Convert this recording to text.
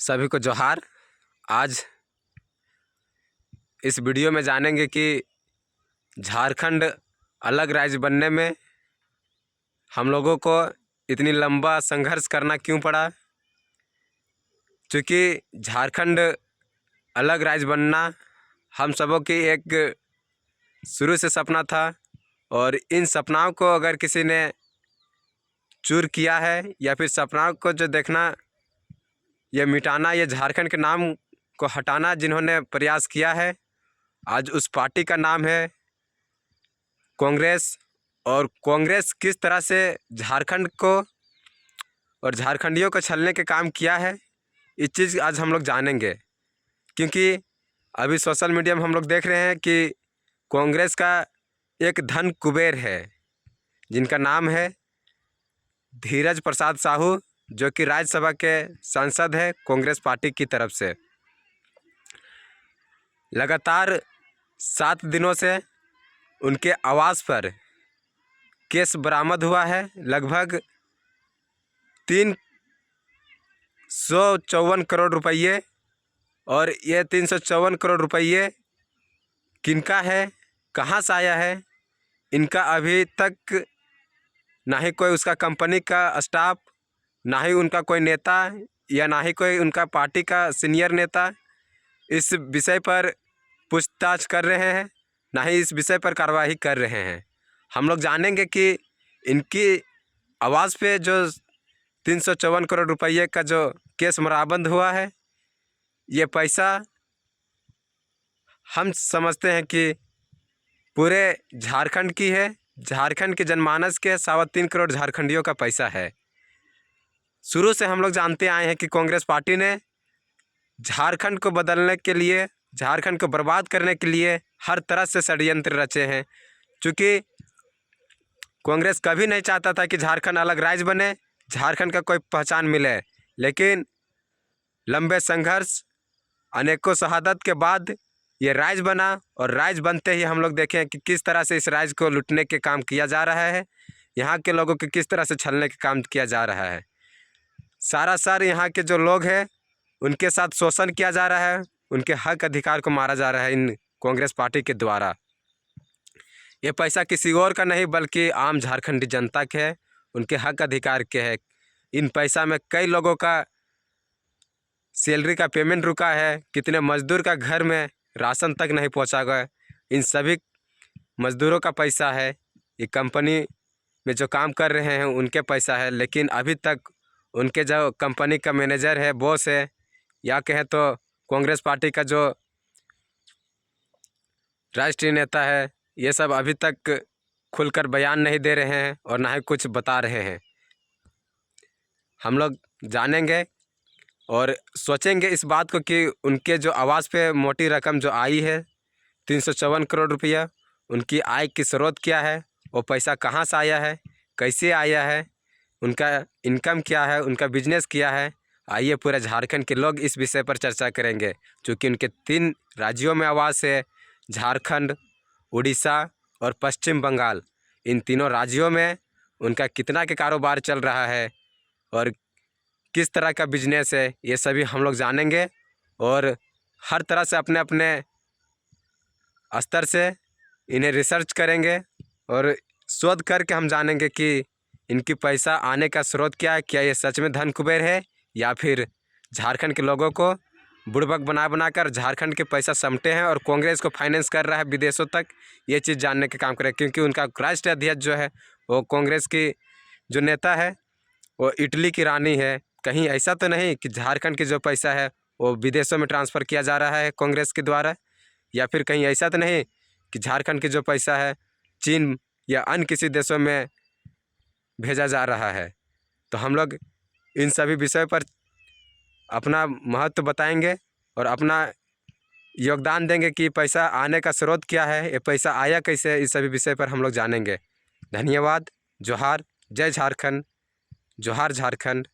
सभी को जोहार। आज इस वीडियो में जानेंगे कि झारखंड अलग राज्य बनने में हम लोगों को इतनी लंबा संघर्ष करना क्यों पड़ा। क्योंकि झारखंड अलग राज्य बनना हम सबों की एक शुरू से सपना था, और इन सपनाओं को अगर किसी ने चूर किया है या फिर सपनाओं को जो देखना ये मिटाना, ये झारखंड के नाम को हटाना जिन्होंने प्रयास किया है, आज उस पार्टी का नाम है कांग्रेस। और कांग्रेस किस तरह से झारखंड को और झारखंडियों को छलने के काम किया है, इस चीज़ आज हम लोग जानेंगे। क्योंकि अभी सोशल मीडिया में हम लोग देख रहे हैं कि कांग्रेस का एक धन कुबेर है जिनका नाम है धीरज प्रसाद साहू, जो कि राज्यसभा के सांसद है कांग्रेस पार्टी की तरफ से। लगातार 7 दिनों से उनके आवास पर केस बरामद हुआ है। लगभग 354 करोड़ रुपये, और ये 354 करोड़ रुपये किनका है, कहाँ से आया है, इनका अभी तक ना ही कोई उसका कंपनी का स्टाफ, ना ही उनका कोई नेता या ना ही कोई उनका पार्टी का सीनियर नेता इस विषय पर पूछताछ कर रहे हैं, ना ही इस विषय पर कार्रवाई कर रहे हैं। हम लोग जानेंगे कि इनकी आवाज़ पे जो 354 करोड़ रुपये का जो केस बरामद हुआ है, ये पैसा हम समझते हैं कि पूरे झारखंड की है। झारखंड के जनमानस के 3.25 करोड़ झारखंडियों का पैसा है। शुरू से हम लोग जानते आए हैं कि कांग्रेस पार्टी ने झारखंड को बदलने के लिए, झारखंड को बर्बाद करने के लिए हर तरह से षड्यंत्र रचे हैं। क्योंकि कांग्रेस कभी नहीं चाहता था कि झारखंड अलग राज्य बने, झारखंड का कोई पहचान मिले, लेकिन लंबे संघर्ष, अनेकों शहादत के बाद ये राज्य बना। और राज्य बनते ही हम लोग देखें कि किस तरह से इस राज्य को लूटने के काम किया जा रहा है, यहाँ के लोगों को किस तरह से छलने के काम किया जा रहा है। सारा यहाँ के जो लोग हैं उनके साथ शोषण किया जा रहा है, उनके हक अधिकार को मारा जा रहा है इन कांग्रेस पार्टी के द्वारा। ये पैसा किसी और का नहीं बल्कि आम झारखंडी जनता के है, उनके हक अधिकार के है। इन पैसा में कई लोगों का सैलरी का पेमेंट रुका है, कितने मजदूर का घर में राशन तक नहीं पहुंचा गया। इन सभी मजदूरों का पैसा है, ये कंपनी में जो काम कर रहे हैं उनके पैसा है। लेकिन अभी तक उनके जो कंपनी का मैनेजर है, बॉस है, या कहें तो कांग्रेस पार्टी का जो राष्ट्रीय नेता है, ये सब अभी तक खुलकर बयान नहीं दे रहे हैं और ना ही कुछ बता रहे हैं। हम लोग जानेंगे और सोचेंगे इस बात को कि उनके जो आवाज़ पे मोटी रकम जो आई है 354 करोड़ रुपया, उनकी आय की स्रोत क्या है, वो पैसा कहाँ से आया है, कैसे आया है, उनका इनकम क्या है, उनका बिजनेस क्या है। आइए पूरे झारखंड के लोग इस विषय पर चर्चा करेंगे। क्योंकि उनके 3 राज्यों में आवास है, झारखंड, उड़ीसा और पश्चिम बंगाल। इन तीनों राज्यों में उनका कितना के कारोबार चल रहा है और किस तरह का बिजनेस है, ये सभी हम लोग जानेंगे। और हर तरह से अपने अपने स्तर से इन्हें रिसर्च करेंगे और शोध करके हम जानेंगे कि इनकी पैसा आने का स्रोत क्या है, क्या ये सच में धन कुबेर है या फिर झारखंड के लोगों को बुड़बक बना कर झारखंड के पैसा समटे हैं और कांग्रेस को फाइनेंस कर रहा है विदेशों तक। ये चीज़ जानने के काम करें। क्योंकि उनका राष्ट्रीय अध्यक्ष जो है वो कांग्रेस की जो नेता है वो इटली की रानी है। कहीं ऐसा तो नहीं कि झारखंड के जो पैसा है वो विदेशों में ट्रांसफ़र किया जा रहा है कांग्रेस के द्वारा, या फिर कहीं ऐसा तो नहीं कि झारखंड के जो पैसा है चीन या अन्य किसी देशों में भेजा जा रहा है। तो हम लोग इन सभी विषयों पर अपना महत्व बताएंगे और अपना योगदान देंगे कि पैसा आने का स्रोत क्या है, ये पैसा आया कैसे, इस सभी विषय पर हम लोग जानेंगे। धन्यवाद। जोहार। जय झारखंड। जोहार झारखंड।